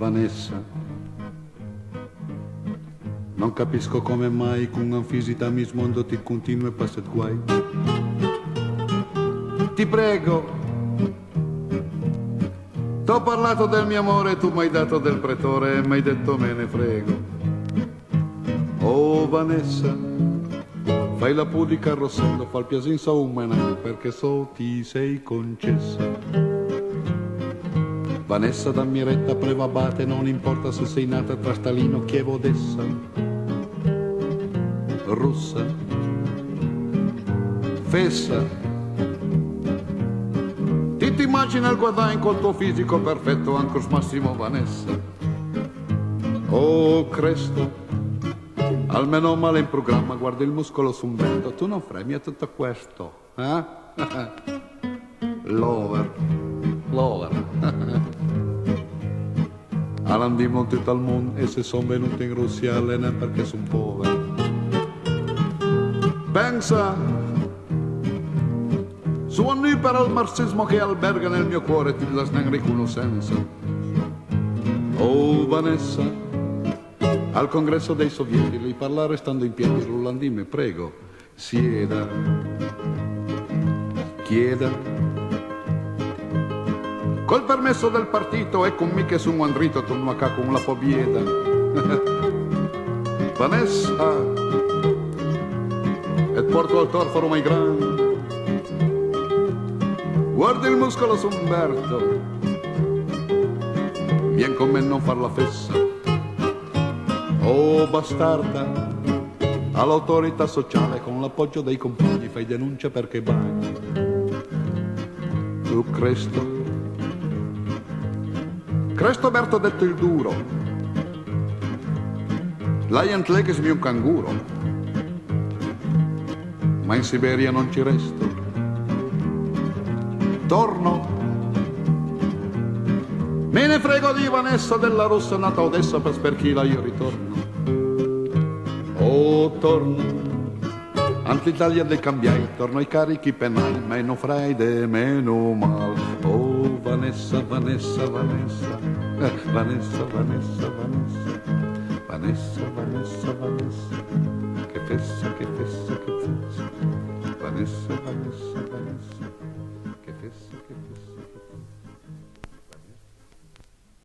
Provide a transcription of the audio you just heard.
Vanessa, non capisco come mai con anfisita mi smondo ti continui e passi guai. Ti prego, t'ho parlato del mio amore, tu m'hai dato del pretore e m'hai detto me ne frego. Oh Vanessa, fai la pudica Rossello, fa il piasin sa un menai perché so ti sei concessa. Vanessa dammi retta prevabate, non importa se sei nata tra Stalino, Chievo, Odessa, russa, fessa. Ti immagina il guadagno col tuo fisico perfetto, anche massimo Vanessa. Oh Cristo, almeno male in programma, guarda il muscolo su un vento, tu non fremi a tutto questo, eh? Lover, lover. Andimmo tutto al mondo e se sono venuto in Russia allena perché sono povero. Pensa su ogni per il marxismo che alberga nel mio cuore ti la snang riconoscenza. Oh Vanessa, al congresso dei sovieti li parlare stando in piedi, Rulandime, prego, sieda, chieda. Col permesso del partito e con mica su un andrito tu non con la pobieda. Vanessa, e porto al torfaro mai grande. Guarda il muscolo su Umberto, vien con me non far la fessa. Oh bastarda, all'autorità sociale con l'appoggio dei compagni fai denuncia perché bagni. Tu Cresto Berto ha detto il duro, Lion Legs mi un canguro, ma in Siberia non ci resto. Torno, me ne frego di Vanessa della Rossa nata a Odessa per sperchila io ritorno. Oh torno, anche dei cambiai, torno ai carichi penali, meno Friday, meno mal. Oh Vanessa, Vanessa, Vanessa, Vanessa, Vanessa, Vanessa, Vanessa, Vanessa, Vanessa, che fessa, che fessa, che fessa, Vanessa, Vanessa, Vanessa.